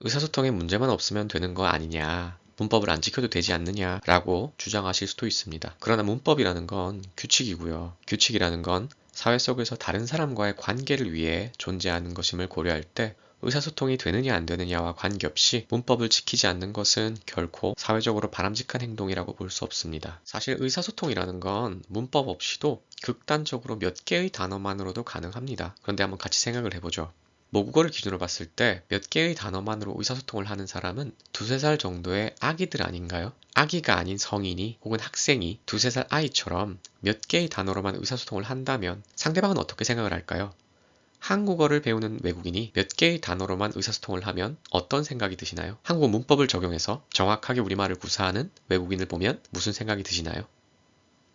의사소통에 문제만 없으면 되는 거 아니냐, 문법을 안 지켜도 되지 않느냐라고 주장하실 수도 있습니다. 그러나 문법이라는 건 규칙이고요. 규칙이라는 건 사회 속에서 다른 사람과의 관계를 위해 존재하는 것임을 고려할 때 의사소통이 되느냐 안 되느냐와 관계없이 문법을 지키지 않는 것은 결코 사회적으로 바람직한 행동이라고 볼 수 없습니다. 사실 의사소통이라는 건 문법 없이도 극단적으로 몇 개의 단어만으로도 가능합니다. 그런데 한번 같이 생각을 해보죠. 모국어를 기준으로 봤을 때 몇 개의 단어만으로 의사소통을 하는 사람은 두세 살 정도의 아기들 아닌가요? 아기가 아닌 성인이 혹은 학생이 두세 살 아이처럼 몇 개의 단어로만 의사소통을 한다면 상대방은 어떻게 생각을 할까요? 한국어를 배우는 외국인이 몇 개의 단어로만 의사소통을 하면 어떤 생각이 드시나요? 한국어 문법을 적용해서 정확하게 우리말을 구사하는 외국인을 보면 무슨 생각이 드시나요?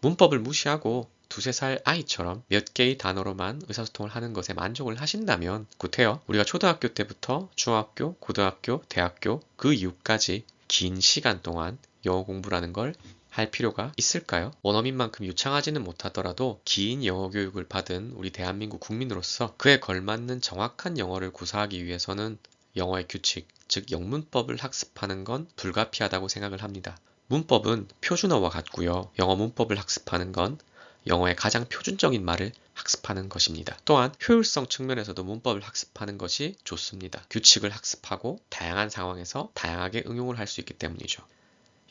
문법을 무시하고 두세 살 아이처럼 몇 개의 단어로만 의사소통을 하는 것에 만족을 하신다면 굿해요. 우리가 초등학교 때부터 중학교, 고등학교, 대학교 그 이후까지 긴 시간 동안 영어 공부라는 걸 할 필요가 있을까요? 원어민만큼 유창하지는 못하더라도 긴 영어 교육을 받은 우리 대한민국 국민으로서 그에 걸맞는 정확한 영어를 구사하기 위해서는 영어의 규칙, 즉 영문법을 학습하는 건 불가피하다고 생각을 합니다. 문법은 표준어와 같고요. 영어 문법을 학습하는 건 영어의 가장 표준적인 말을 학습하는 것입니다. 또한 효율성 측면에서도 문법을 학습하는 것이 좋습니다. 규칙을 학습하고 다양한 상황에서 다양하게 응용을 할 수 있기 때문이죠.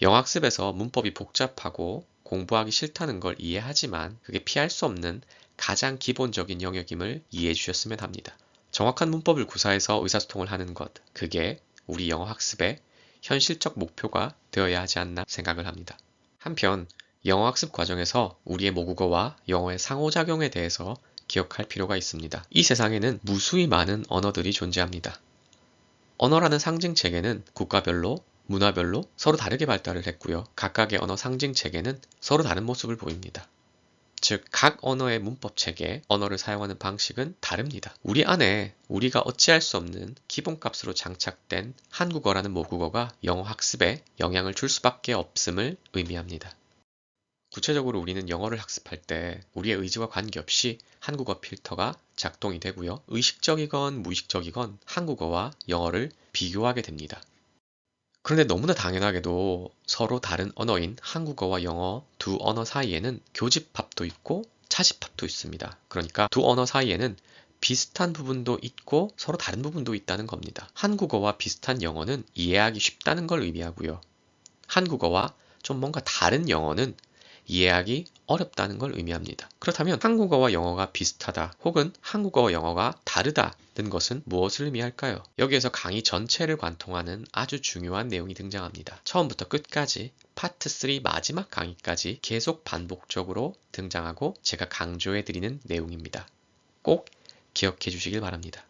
영어학습에서 문법이 복잡하고 공부하기 싫다는 걸 이해하지만 그게 피할 수 없는 가장 기본적인 영역임을 이해해 주셨으면 합니다. 정확한 문법을 구사해서 의사소통을 하는 것, 그게 우리 영어학습의 현실적 목표가 되어야 하지 않나 생각을 합니다. 한편 영어학습 과정에서 우리의 모국어와 영어의 상호작용에 대해서 기억할 필요가 있습니다. 이 세상에는 무수히 많은 언어들이 존재합니다. 언어라는 상징체계는 국가별로, 문화별로 서로 다르게 발달을 했고요. 각각의 언어 상징체계는 서로 다른 모습을 보입니다. 즉, 각 언어의 문법체계, 언어를 사용하는 방식은 다릅니다. 우리 안에 우리가 어찌할 수 없는 기본값으로 장착된 한국어라는 모국어가 영어 학습에 영향을 줄 수밖에 없음을 의미합니다. 구체적으로 우리는 영어를 학습할 때 우리의 의지와 관계없이 한국어 필터가 작동이 되고요. 의식적이건 무의식적이건 한국어와 영어를 비교하게 됩니다. 그런데 너무나 당연하게도 서로 다른 언어인 한국어와 영어 두 언어 사이에는 교집합도 있고 차집합도 있습니다. 그러니까 두 언어 사이에는 비슷한 부분도 있고 서로 다른 부분도 있다는 겁니다. 한국어와 비슷한 영어는 이해하기 쉽다는 걸 의미하고요. 한국어와 좀 뭔가 다른 영어는 이해하기 어렵다는 걸 의미합니다. 그렇다면 한국어와 영어가 비슷하다 혹은 한국어와 영어가 다르다는 것은 무엇을 의미할까요? 여기에서 강의 전체를 관통하는 아주 중요한 내용이 등장합니다. 처음부터 끝까지 파트 3 마지막 강의까지 계속 반복적으로 등장하고 제가 강조해드리는 내용입니다. 꼭 기억해 주시길 바랍니다.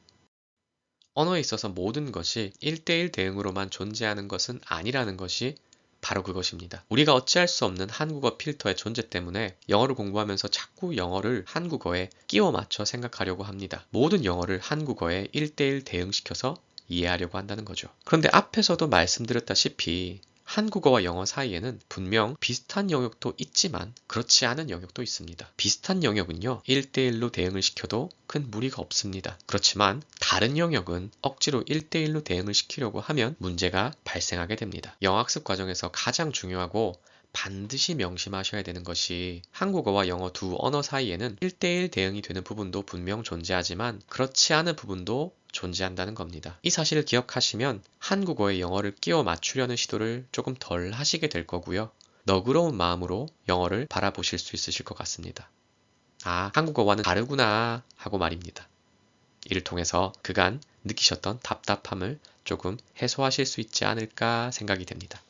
언어에 있어서 모든 것이 1대1 대응으로만 존재하는 것은 아니라는 것이 바로 그것입니다. 우리가 어찌할 수 없는 한국어 필터의 존재 때문에 영어를 공부하면서 자꾸 영어를 한국어에 끼워 맞춰 생각하려고 합니다. 모든 영어를 한국어에 1대1 대응시켜서 이해하려고 한다는 거죠. 그런데 앞에서도 말씀드렸다시피 한국어와 영어 사이에는 분명 비슷한 영역도 있지만 그렇지 않은 영역도 있습니다. 비슷한 영역은요, 1대1로 대응을 시켜도 큰 무리가 없습니다. 그렇지만 다른 영역은 억지로 1대1로 대응을 시키려고 하면 문제가 발생하게 됩니다. 영어학습 과정에서 가장 중요하고 반드시 명심하셔야 되는 것이 한국어와 영어 두 언어 사이에는 1대1 대응이 되는 부분도 분명 존재하지만 그렇지 않은 부분도 존재한다는 겁니다. 이 사실을 기억하시면 한국어에 영어를 끼워 맞추려는 시도를 조금 덜 하시게 될 거고요. 너그러운 마음으로 영어를 바라보실 수 있으실 것 같습니다. 아, 한국어와는 다르구나 하고 말입니다. 이를 통해서 그간 느끼셨던 답답함을 조금 해소하실 수 있지 않을까 생각이 됩니다.